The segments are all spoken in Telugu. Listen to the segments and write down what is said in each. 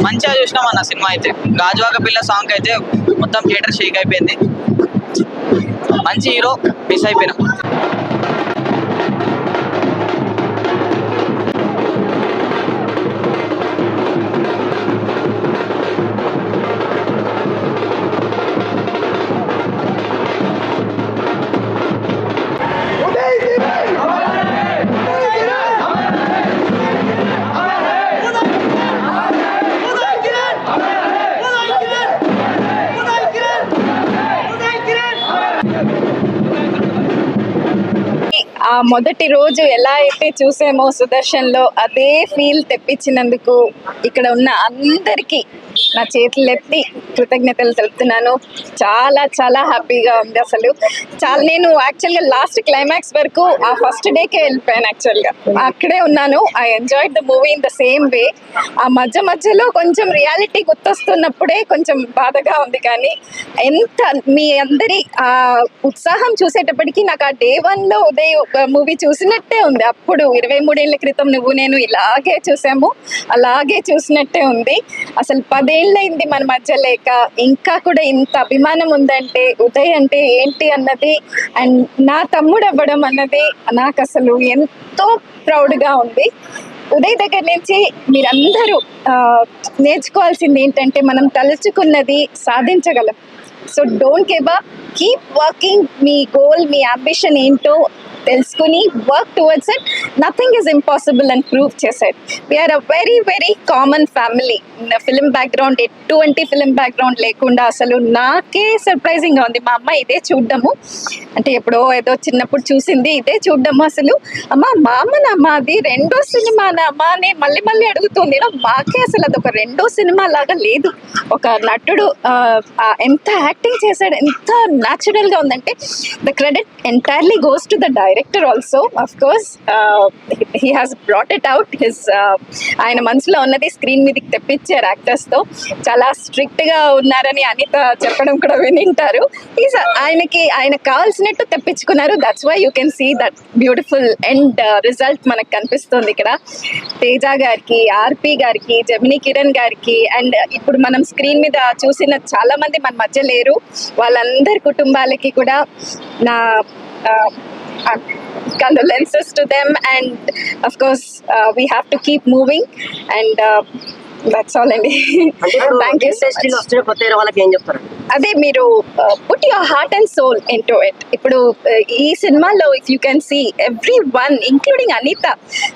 మంచిగా చూసినాం అన్న సినిమా అయితే. గాజువాక పిల్ల సాంగ్ అయితే మొత్తం థియేటర్ షేక్ అయిపోయింది. మంచి హీరో మిస్ అయిపోయినా. ఆ మొదటి రోజు ఎలా అయితే చూసామో సుదర్శన్ లో అదే ఫీల్ తెప్పించినందుకు ఇక్కడ ఉన్న అందరికీ నా చేతులెత్తి కృతజ్ఞతలు తెలుపుతున్నాను. చాలా చాలా హ్యాపీగా ఉంది. అసలు చాలా నేను యాక్చువల్గా లాస్ట్ క్లైమాక్స్ వరకు ఆ ఫస్ట్ డేకే వెళ్ళిపోయాను. యాక్చువల్గా అక్కడే ఉన్నాను. I enjoyed the movie in the same way. ఆ మధ్యలో కొంచెం రియాలిటీ గుర్తొస్తున్నప్పుడే కొంచెం బాధగా ఉంది. కానీ ఎంత మీ అందరి ఆ ఉత్సాహం చూసేటప్పటికి నాకు ఆ డే 1లో ఉదయ్ మూవీ చూసినట్టే ఉంది. అప్పుడు 23 ఏళ్ల క్రితం నువ్వు నేను ఇలాగే చూసాము, అలాగే చూసినట్టే ఉంది. అసలు 10 ఏళ్ళైంది మన మధ్య లేక, ఇంకా కూడా ఇంత అభిమానం ఉందంటే ఉదయ్ అంటే ఏంటి అన్నది అండ్ నా తమ్ముడు అవ్వడం అన్నది నాకు అసలు ఎంతో ప్రౌడ్గా ఉంది. ఉదయ్ దగ్గర నుంచి మీరందరూ నేర్చుకోవాల్సింది ఏంటంటే మనం తలుచుకున్నది సాధించగలం. So don't give up, keep working. మీ గోల్, మీ అంబిషన్ ఏంటో తెలుసుకుని work towards it. Nothing is impossible అని ప్రూవ్ చేశారు. We're a very very common family. Film background, ఎటువంటి ఫిలిం బ్యాక్గ్రౌండ్ లేకుండా అసలు నాకే సర్ప్రైజింగ్గా ఉంది. మా అమ్మ ఇదే చూడ్డము, అంటే ఎప్పుడో ఏదో చిన్నప్పుడు చూసింది, ఇదే చూడ్డము. అసలు అమ్మ మామనా మాది రెండో సినిమానా అమ్మా అని మళ్ళీ మళ్ళీ అడుగుతుంది. మాకే అసలు అదొక రెండో సినిమా లాగా లేదు. ఒక నటుడు ఎంత యాక్టింగ్ చేశాడు, ఎంత న్యాచురల్గా ఉందంటే the credit entirely goes to the director also. Of course he has brought it out. ఆయన మనసులో ఉన్నది స్క్రీన్ మీదకి తెప్పించారు యాక్టర్స్తో. చాలా స్ట్రిక్ట్గా ఉన్నారని అనిత చెప్పడం కూడా వినింటారు. ఆయనకు కావాల్సినట్టు తెప్పించుకున్నారు. That's why you can see that beautiful end result మనకు కనిపిస్తుంది ఇక్కడ. తేజ గారికి, ఆర్పి గారికి, జమినీ కిరణ్ గారికి అండ్ ఇప్పుడు మనం స్క్రీన్ మీద చూసిన చాలా మంది మన మధ్య లేరు, వాళ్ళందరి కుటుంబాలకి కూడా నా condolences to them, and of course we have to keep moving and that's all అండి. Thank you. అదే మీరు put your heart and soul into it. ఇప్పుడు ఈ సినిమాలో if you can see everyone including Anita,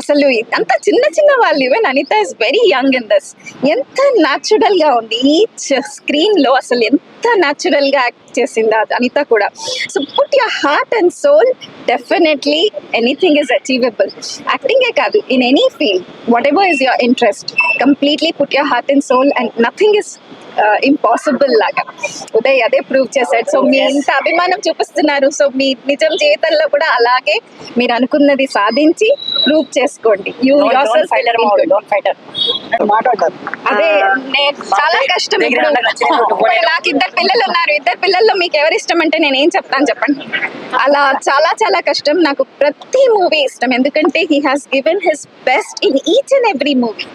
అసలు అంత చిన్న చిన్న వాళ్ళు, even Anita is very young in this, ఎంత న్యాచురల్గా ఉంది ఈచ్ స్క్రీన్లో. అసలు ఎంత న్యాచురల్గా యాక్ట్ చేసింది అనిత కూడా. So put your heart and soul, definitely anything is achievable. యాక్టింగే కాదు, in any field, whatever is your interest, completely put your heart and soul and nothing is impossible లాగా ఉదయ్ అదే ప్రూవ్ చేశాడు. సో మీ ఇంత అభిమానం చూపిస్తున్నారు. సో మీ నిజం జీవితంలో కూడా అలాగే మీరు అనుకున్నది సాధించి ప్రూవ్ చేసుకోండి. అదే చాలా కష్టం. ఇప్పుడు నాకు 2 పిల్లలు ఉన్నారు. 2 పిల్లల్లో మీకు ఎవరు ఇష్టం అంటే నేను ఏం చెప్తాను చెప్పండి. అలా చాలా చాలా కష్టం. నాకు ప్రతి మూవీ ఇష్టం, ఎందుకంటే he has given his best in each and every movie.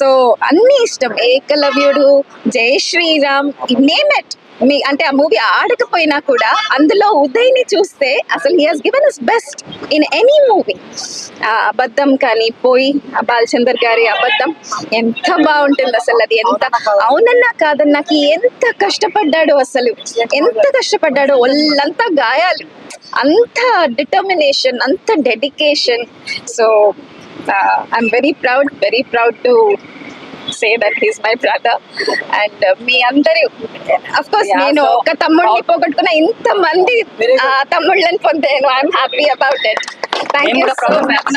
So అన్ని ఇష్టం. ఏకలవ్యుడు, జై శ్రీరామ్, నేమ్ ఇట్. అంటే ఆ మూవీ ఆడకపోయినా కూడా అందులో ఉదయ్ని చూస్తే అసలు he has given his best in any movie. అబద్ధం కానీ పోయి బాలచందర్ గారి అబద్ధం ఎంత బాగుంటుంది అసలు. అది ఎంత అవునన్నా కాదన్నాకి ఎంత కష్టపడ్డాడో, అసలు ఎంత కష్టపడ్డాడో. ఒళ్ళంతా గాయాలు, అంత డిటర్మినేషన్, అంత dedication. So I'm very proud to say that he's my brother and మీ అందరూ of course నేను ఒక తమ్ముడిని పోగొట్టుకున్న, ఇంత మంది తమ్ముళ్ళని పొందాను. I'm happy about it. Thank you so much.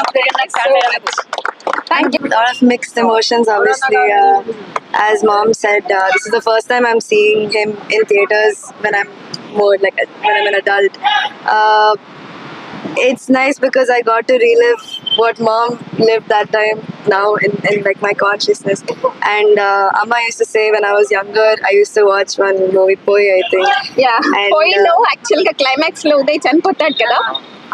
Thank you. A lot of mixed emotions obviously. As mom said, this is the first time I'm seeing him in theaters when I'm an adult. It's nice because I got to relive what mom lived that time now in like my consciousness. And Amma used to say when I was younger, I used to watch one movie, Poi, I think. Yeah, Poi lo actually ga climax lo uday చనిపోతాడు కదా.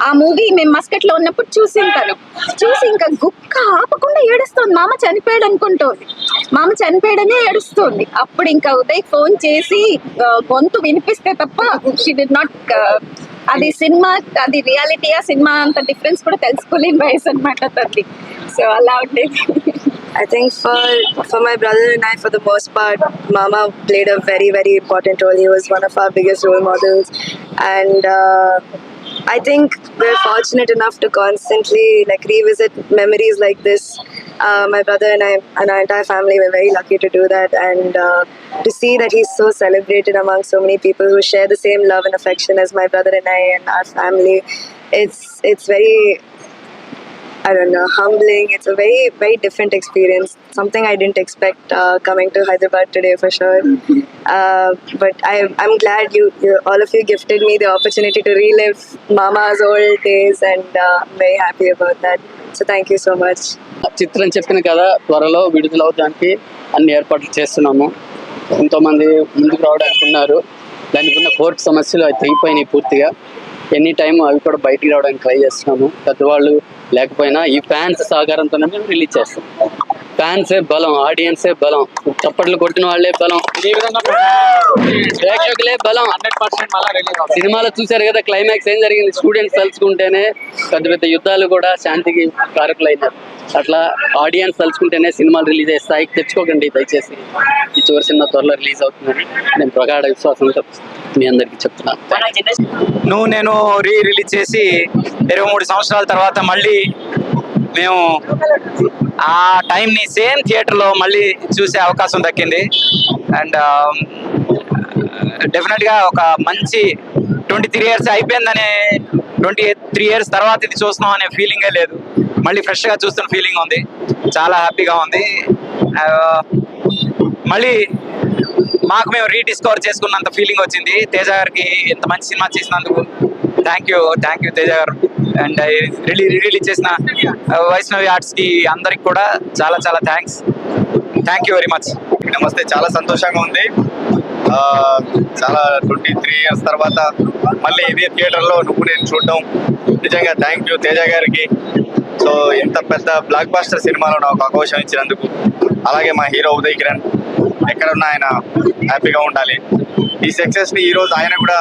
ఆ మూవీ మేము మస్కట్ లో ఉన్నప్పుడు చూసి ఇంకా గుక్క ఆపకుండా ఏడుస్తుంది. మామ చనిపోయాడు అనుకుంటుంది. మామ చనిపోయాడనే ఏడుస్తుంది. అప్పుడు ఇంకా ఉదయ్ ఫోన్ చేసి గొంతు వినిపిస్తే తప్ప షీ డి నాట్, అది సినిమా, అది రియాలిటీయా సినిమా అంత డిఫరెన్స్ కూడా తెలుసుకోలేని వయసు అనమాట తనది. సో అలా ఉండేది. I think for my brother and I, for the most part, Mama played a very, very important role. He was one of our biggest role models, and I think we're fortunate enough to constantly like revisit memories like this. My brother and I and our entire family were very lucky to do that, and to see that he's so celebrated among so many people who share the same love and affection as my brother and I and our family. It's very, I don't know, humbling. It's a very, very different experience. Something I didn't expect coming to Hyderabad today for sure. But I'm glad you all of you gifted me the opportunity to relive Mama's old days, and I'm very happy about that. So thank you so much. చిత్రం చెప్పిన కదా త్వరలో విడుదలవడానికి అన్ని ఏర్పాట్లు చేస్తున్నాము. ఎంతోమంది ముందుకు రావడానికి ఉన్నారు. దానికి ఉన్న కోర్టు సమస్యలు అవి తెగిపోయినాయి పూర్తిగా. ఎనీ టైం అవి కూడా బయటికి రావడానికి ట్రై చేస్తున్నాము. పెద్దవాళ్ళు లేకపోయినా ఈ ఫ్యాన్స్ సహకారంతోనే మేము రిలీజ్ చేస్తాం. ఫ్యాన్సే బలం, ఆడియన్సే బలం, చప్పట్లు కొట్టిన వాళ్ళే బలం, ప్రేక్షకులే బలం. 100% సినిమాలో చూశారు కదా క్లైమాక్స్ ఏం జరిగింది. స్టూడెంట్స్ తలుచుకుంటేనే పెద్ద పెద్ద యుద్ధాలు కూడా శాంతికి కారకులైనారు. అట్లా ఆడియన్స్ తలుచుకుంటేనే సినిమాలు రిలీజ్ అయ్యే స్థాయికి తెచ్చుకోకండి దయచేసి. ఈ చివరి సినిమా త్వరలో రిలీజ్ అవుతుందని నేను ప్రగాఢ విశ్వాసంతో మీ అందరికీ చెప్తున్నాను. నువ్వు నేను రిలీజ్ చేసి 23 సంవత్సరాల తర్వాత మళ్ళీ మేము ఆ టైంని సేమ్ థియేటర్లో మళ్ళీ చూసే అవకాశం దక్కింది. అండ్ డెఫినెట్గా ఒక మంచి 23 ఇయర్స్ అయిపోయిందనే 23 ఇయర్స్ తర్వాత ఇది చూస్తున్నాం అనే ఫీలింగే లేదు. మళ్ళీ ఫ్రెష్గా చూస్తున్న ఫీలింగ్ ఉంది. చాలా హ్యాపీగా ఉంది. మళ్ళీ మాకు మేము రీడిస్కవర్ చేసుకున్నంత ఫీలింగ్ వచ్చింది. తేజ గారికి ఇంత మంచి సినిమా చేసినందుకు థ్యాంక్ యూ తేజ గారు. అండ్ రిలీజ్ చేసిన వైష్ణవి ఆర్ట్స్కి అందరికి కూడా చాలా చాలా థ్యాంక్ యూ వెరీ మచ్. నమస్తే, చాలా సంతోషంగా ఉంది. చాలా 23 ఇయర్స్ తర్వాత మళ్ళీ ఇదే థియేటర్లో నువ్వు నేను చూడడం నిజంగా థ్యాంక్ యూ తేజ గారికి. సో ఇంత పెద్ద బ్లాక్ బాస్టర్ సినిమాలో నాకు అవకాశం ఇచ్చినందుకు, అలాగే మా హీరో ఉదయ్ కిరణ్ ఎక్కడున్నా ఆయన హ్యాపీగా ఉండాలి. ఈ సక్సెస్ని ఈరోజు ఆయన కూడా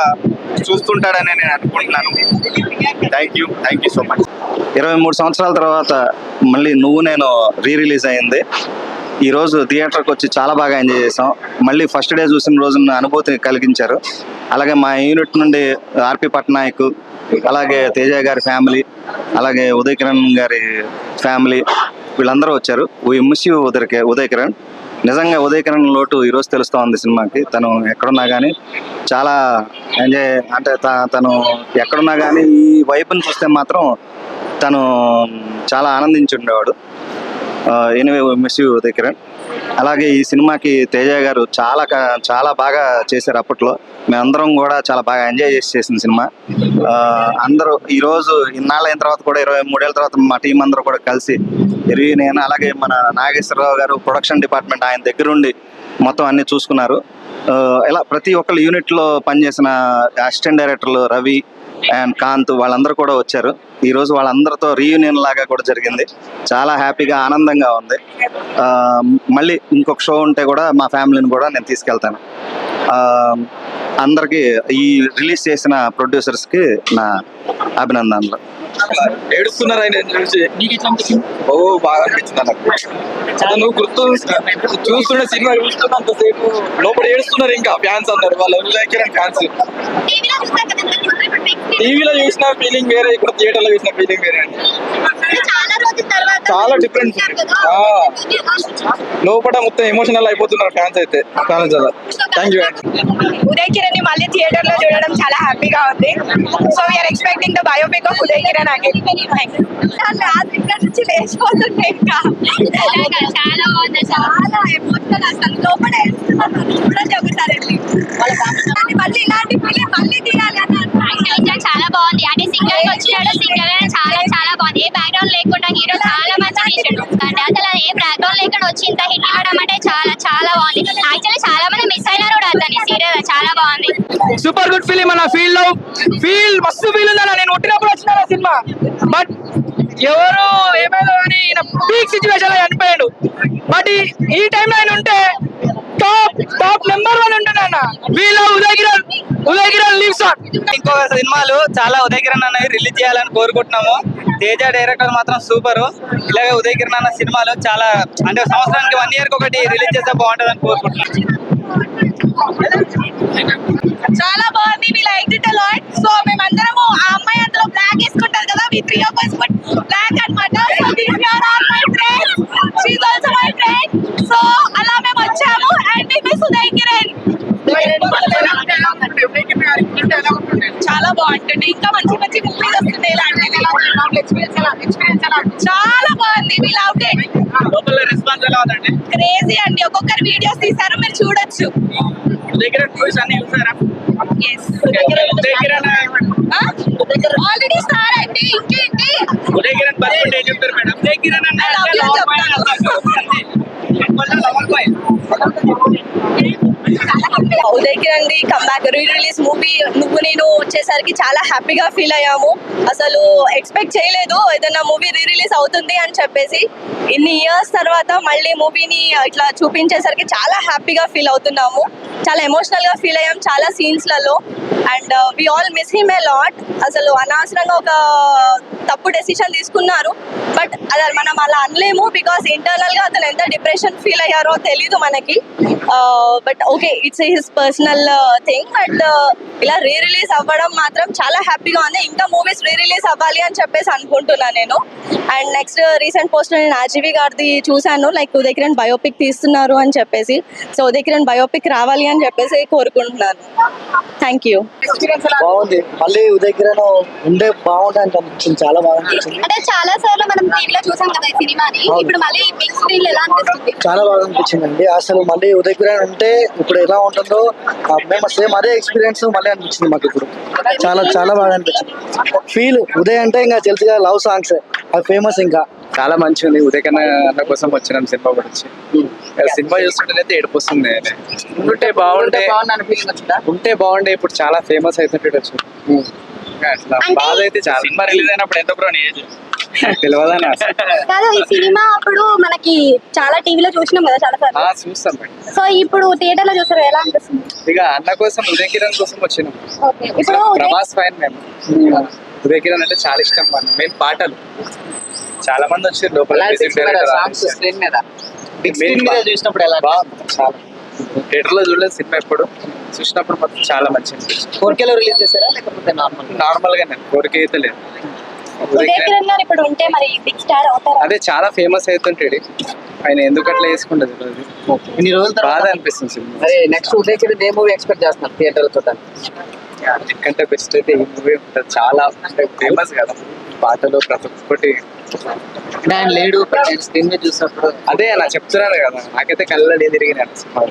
చూస్తుంటాడని నేను అనుకుంటున్నాను. Thank you so much. 23 సంవత్సరాల తర్వాత మళ్ళీ నువ్వు నేను రిలీజ్ అయింది. ఈరోజు థియేటర్కి వచ్చి చాలా బాగా ఎంజాయ్ చేసాం. మళ్ళీ ఫస్ట్ డే చూసిన రోజున అనుభూతి కలిగించారు. అలాగే మా యూనిట్ నుండి ఆర్పి పట్నాయక్, అలాగే తేజ గారి ఫ్యామిలీ, అలాగే ఉదయ్ కిరణ్ గారి ఫ్యామిలీ, వీళ్ళందరూ వచ్చారు. We miss you Uday Kiran. నిజంగా ఉదయ్ కిరణ్ లోటు ఈరోజు తెలుస్తూ ఉంది సినిమాకి. తను ఎక్కడున్నా కానీ చాలా ఎంజాయ్, అంటే తను ఎక్కడున్నా కానీ ఈ వైపుని చూస్తే మాత్రం తను చాలా ఆనందించి ఉండేవాడు. Anyway miss you Uday Kiran. అలాగే ఈ సినిమాకి తేజ గారు చాలా బాగా చేశారు. అప్పట్లో మేమందరం కూడా చాలా బాగా ఎంజాయ్ చేసిన సినిమా. అందరూ ఈరోజు ఇన్నాళ్ళ అయిన తర్వాత కూడా 23 ఏళ్ళ తర్వాత మా టీం అందరూ కూడా కలిసి నేను, అలాగే మన నాగేశ్వరరావు గారు ప్రొడక్షన్ డిపార్ట్మెంట్ ఆయన దగ్గరుండి మొత్తం అన్ని చూసుకున్నారు. ఇలా ప్రతి ఒక్కళ్ళు యూనిట్లో పనిచేసిన అసిస్టెంట్ డైరెక్టర్లు రవి అండ్ కాంత్ వాళ్ళందరూ కూడా వచ్చారు. ఈరోజు వాళ్ళందరితో రీయూనియన్ లాగా కూడా జరిగింది. చాలా హ్యాపీగా ఆనందంగా ఉంది. మళ్ళీ ఇంకొక షో ఉంటే కూడా మా ఫ్యామిలీని కూడా నేను తీసుకెళ్తాను. అందరికీ ఈ రిలీజ్ చేసిన ప్రొడ్యూసర్స్కి నా అభినందనలు. ఏడుస్తున్నారు ఆయన చూసి. ఓ బాగా అనిపించింది నాకు. నువ్వు చూస్తున్న సినిమా చూస్తున్నంతసేపు లోపల ఏడుస్తున్నారు ఇంకా ఫ్యాన్స్ అందరు. వాళ్ళ ఫ్యాన్స్ టీవీలో చూసిన ఫీలింగ్ వేరే, ఇప్పుడు థియేటర్ లో చూసిన ఫీలింగ్ వేరే అండి. చాలా డిఫరెన్స్ ఉంది. లోపల మొత్తం ఎమోషనల్ అయిపోతున్నారు ఫ్యాన్స్ అయితే. చాలా థ్యాంక్ యూ అండి. ఉదయ్ కిరణ్ ని మళ్ళీ థియేటర్ లో చూడడం చాలా హ్యాపీగా ఉంది. So we are expecting the biopic of Uday Kiran again. ఇక్కడ నుంచి లేచిపోతుంటే ఇంకా చాలా బాగుంది. చాలా ఎమోషనల్ అసలు. లోపల చూడండి ఒకసారి మళ్ళీ ఇలాంటి ఫిలిం మళ్ళీ తీయాలి అన్న చాలా బాగుంది. అంటే సింగర్ వచ్చినాడు, సింగర్ చాలా బాగుంది. ఏ బ్యాక్గ్రౌండ్ లేకుండా హీరో చాలా మంచిగా తీసాడు. అంటే అసలు ఏ బ్యాక్గ్రౌండ్ లేకుండా వచ్చి ఇంత హిట్ ఇవ్వడం అంటే చాలా బాగుంది. యాక్చువల్లీ చాలా మంది మిస్ అయినారు కూడా అతని సీరియల్. చాలా బాగుంది. సూపర్ గుడ్ ఫిలిం అన్న. మస్తు ఫీల్ ఉందన్న. నేను పుట్టినప్పుడు వచ్చిన సినిమా, బట్ ఎవరు ఏమైనా కానీ ఈయన పీక్ సిచ్యువేషన్ లో చనిపోయాడు. బట్ ఈ టైంలో ఆయన ఉంటే టాప్ నెంబర్ 1 ఉంటున్నా. వీళ్ళ ఉదయగిరణ్ లీవ్స్ ఆన్. ఇంకో సినిమాలు చాలా ఉదయకిరణ్ అనేది రిలీజ్ చేయాలని కోరుకుంటున్నాము. తేజ డైరెక్టర్ మాత్రం సూపర్. ఇలాగే ఉదయకిరణ్ అన్న సినిమాలు చాలా అంటే సంవత్సరానికి 1 year ఒకటి రిలీజ్ చేస్తే బాగుంటుందని కోరుకుంటున్నాం. చాలా బాగుంది. We like it a lot. So మేమందరము ఆ అమ్మాయి అందులో బ్లాక్ వేసుకుంటారు కదా, we 3 of us put black అన్నమాట. So these are all my friends. She is also my friend. So అలా మేము వచ్చాము and we miss Uday Kiran. చాలా బాగుంటుంది. ఇంకా మంచి మంచి మూవీస్ వస్తున్నాయి ఇలాంటివి. చాలా బాగుంది. We loved it. లోపల రెస్పాన్స్ ఎలా ఉందండి? క్రేజీ అండి. ఒక్కొక్కరు వీడియోస్ తీశారు, మీరు చూడొచ్చు. ఉదయకిరణ్ మూవీస్ అన్ని చూసారా? ఆల్రెడీ స్టార్ అయితే ఇంకేంటి. ఉదయకిరణ్ బర్త్డే ఏం చెప్తారు మేడం? ఉదయకిరణ్ అన్న Uday Kiran the comeback re release movie నువ్వు నేను వచ్చేసరికి చాలా హ్యాపీగా ఫీల్ అయ్యాము. అసలు ఎక్స్పెక్ట్ చేయలేదు ఏదైనా మూవీ రీ రిలీజ్ అవుతుంది అని చెప్పేసి. ఇన్ని ఇయర్స్ తర్వాత మళ్ళీ మూవీని ఇట్లా చూపించేసరికి చాలా హ్యాపీగా ఫీల్ అవుతున్నాము. చాలా ఎమోషనల్ గా ఫీల్ అయ్యాం చాలా సీన్స్లలో. And we all miss him a lot. అసలు అనవసరంగా ఒక తప్పు డెసిషన్ తీసుకున్నారు, బట్ అది మనం అలా అనలేము. బికాస్ ఇంటర్నల్ గా అతను ఎంత డిప్రెషన్ ఫీల్ అయ్యారో తెలీదు మనకి. But okay, it's his personal thing. But ఇలా రీ రిలీజ్ అవ్వడం మాత్రం చాలా హ్యాపీగా ఉంది. ఇంకా మూవీస్ రీ రిలీజ్ అవ్వాలి అని చెప్పేసి అనుకుంటున్నాను నేను. అండ్ నెక్స్ట్ రీసెంట్ పోస్ట్ నేను ఆర్జీవి గారిది చూశాను, లైక్ ఉదయ్ కిరణ్ బయోపిక్ తీస్తున్నారు అని చెప్పేసి. సో ఉదయ్ కిరణ్ బయోపిక్ రావాలి అని చెప్పేసి కోరుకుంటున్నాను. Thank you. బాగుంది. మళ్ళీ ఉదయ్ కిరణ్ ఉండే బాగుంటుంది అనిపించింది. చాలా బాగా అనిపించింది. అంటే చాలా సార్లు మనం టీవీలో చూసాం కదా ఈ సినిమాని. ఇప్పుడు మళ్ళీ బిగ్ స్క్రీన్ ఎలా అనిపిస్తుంది? చాలా బాగా అనిపించింది అండి. అసలు మళ్ళీ ఉదయ్ కిరణ్ ఉంటే ఇప్పుడు ఎలా ఉంటుందో మేము సేమ్ అదే ఎక్స్పీరియన్స్ మళ్ళీ అనిపించింది మాకు. ఇప్పుడు చాలా చాలా బాగా అనిపించింది. ఫీల్ ఉదయ్ అంటే ఇంకా తెలుసుగా, లవ్ సాంగ్స్ అది ఫేమస్. ఇంకా చాలా మంచిగా ఉంది. ఉదయకన్న అన్న కోసం వచ్చినాం సినిమా గురించి. సినిమా చూస్తుంటే ఏడుపు వస్తుంది. ఉంటే బాగుంటే ఉంటే బాగుండే. ఇప్పుడు చాలా ఫేమస్ అవుతుంటే అట్లా బాధ అయితే చాలా. సినిమా రిలీజ్ అయినప్పుడు ఎంత బ్రో నీ ఏజ్? తెలియదని కాదు, ఈ సినిమా అప్పుడు మనకి చాలా టీవీలో చూసినాం కదా చాలా సార్లు. చూస్తాం మేడం. సో ఇప్పుడు థియేటర్ లో చూసారు, ఎలా అనిపిస్తుంది? ఇక అన్న కోసం ఉదయ్ కిరణ్ కోసం వచ్చినాం. ఓకే, ఇప్పుడు ప్రభాస్ ఫైన్ మేము. ఉదయ్ కిరణ్ అంటే చాలా ఇష్టం. మెయిన్ పాటలు చాలా మంది వచ్చారు లోపల. చూసినప్పుడు ఎలా చాలా థియేటర్ లో చూడలేదు సినిమా. ఎప్పుడు చూసినప్పుడు మాత్రం చాలా మంచి అనిపించింది. 4K లో రిలీజ్ చేశారా లేకపోతే నార్మల్ గా నేను 4K అయితే లేదు. ఉదయ్ కిరణ్ గారు ఇప్పుడు ఉంటే మరి బిగ్ స్టార్ అవుతారా? అదే చాలా ఫేమస్ అవుతుంటాడు ఆయన. ఎందుకు అట్లా చేసుకుంటది ఇన్ని రోజుల బాధ తర్వాత అనిపిస్తుంది సినిమా. అరే నెక్స్ట్ ఉదయ్ కిరణ్ ఏ మూవీ ఎక్స్పెక్ట్ చేస్తున్నారు థియేటర్ లో చూడడానికి? ఎందుకంటే బెస్ట్ అయితే ఈ మూవీ ఉంటుంది. చాలా ఫేమస్ కదా పాటలు ప్రతి ఒక్కటి. ఆయన లేడు స్క్రీన్ మీద చూసినప్పుడు అదే అలా చెప్తున్నాను కదా, నాకైతే కళ్ళ తిరిగినాను సినిమా.